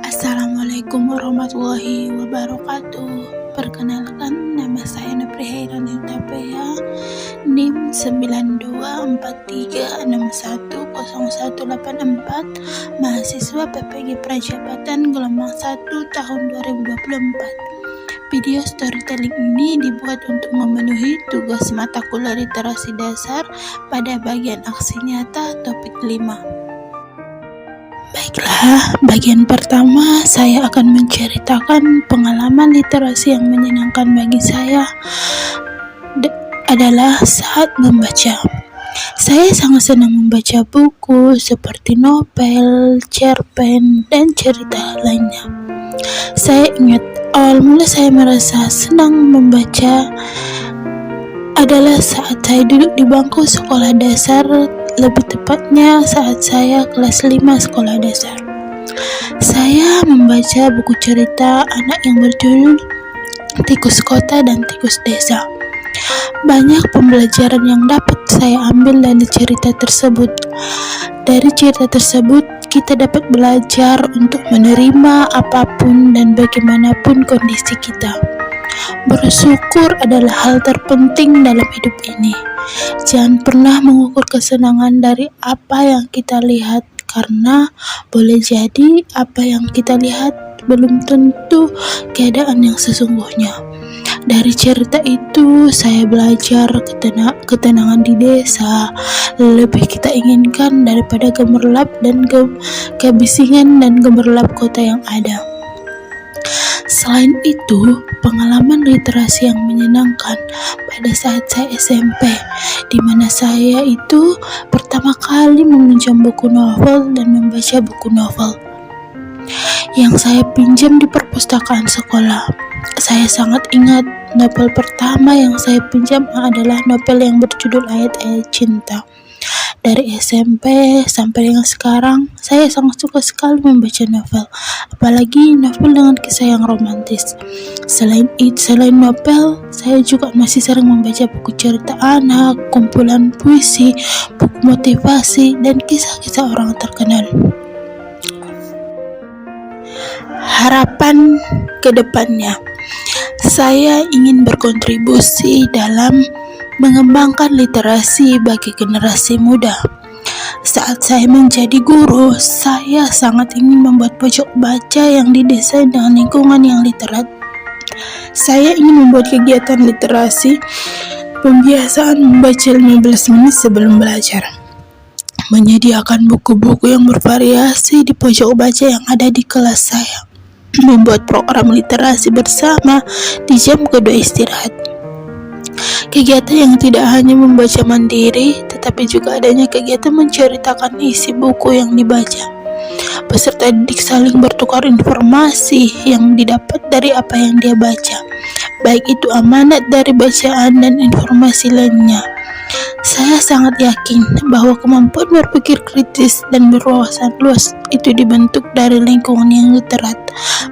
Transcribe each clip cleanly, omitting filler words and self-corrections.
Assalamualaikum warahmatullahi wabarakatuh. Perkenalkan, nama saya Nopri Hairani Utapea, NIM 9243610184, mahasiswa PPG Prajabatan gelombang 1 tahun 2024. Video storytelling ini dibuat untuk memenuhi tugas mata kuliah literasi dasar pada bagian aksi nyata topik 5. Baiklah, bagian pertama saya akan menceritakan pengalaman literasi yang menyenangkan bagi saya adalah saat membaca. Saya sangat senang membaca buku seperti novel, cerpen, dan cerita lainnya. Saya ingat awal mula saya merasa senang membaca adalah saat saya duduk di bangku sekolah dasar, lebih tepatnya saat saya kelas 5 sekolah dasar. Saya membaca buku cerita anak yang berjudul Tikus Kota dan Tikus Desa. Banyak pembelajaran yang dapat saya ambil dari cerita tersebut. Dari cerita tersebut, kita dapat belajar untuk menerima apapun dan bagaimanapun kondisi kita. Bersyukur adalah hal terpenting dalam hidup ini. Jangan pernah mengukur kesenangan dari apa yang kita lihat, karena boleh jadi apa yang kita lihat belum tentu keadaan yang sesungguhnya. Dari cerita itu saya belajar ketenangan di desa lebih kita inginkan daripada gemerlap dan kebisingan dan gemerlap kota yang ada. Selain itu, pengalaman literasi yang menyenangkan pada saat saya SMP, di mana saya itu pertama kali meminjam buku novel dan membaca buku novel yang saya pinjam di perpustakaan sekolah. Saya sangat ingat novel pertama yang saya pinjam adalah novel yang berjudul Ayat-Ayat Cinta. Dari SMP sampai dengan sekarang, saya sangat suka sekali membaca novel, apalagi novel dengan kisah yang romantis. Selain novel, saya juga masih sering membaca buku cerita anak, kumpulan puisi, buku motivasi, dan kisah-kisah orang terkenal. Harapan ke depannya, saya ingin berkontribusi dalam mengembangkan literasi bagi generasi muda. Saat saya menjadi guru, saya sangat ingin membuat pojok baca yang didesain dengan lingkungan yang literat. Saya ingin membuat kegiatan literasi, pembiasaan membaca 15 menit sebelum belajar, menyediakan buku-buku yang bervariasi di pojok baca yang ada di kelas saya, membuat program literasi bersama di jam kedua istirahat. Kegiatan yang tidak hanya membaca mandiri, tetapi juga adanya kegiatan menceritakan isi buku yang dibaca. Peserta didik saling bertukar informasi yang didapat dari apa yang dia baca, baik itu amanat dari bacaan dan informasi lainnya. Saya sangat yakin bahwa kemampuan berpikir kritis dan berwawasan luas itu dibentuk dari lingkungan yang literat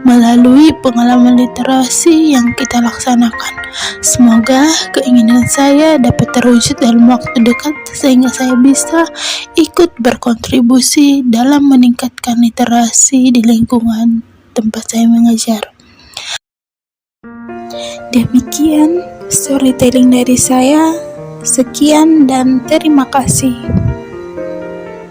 melalui pengalaman literasi yang kita laksanakan. Semoga keinginan saya dapat terwujud dalam waktu dekat sehingga saya bisa ikut berkontribusi dalam meningkatkan literasi di lingkungan tempat saya mengajar. Demikian storytelling dari saya. Sekian dan terima kasih.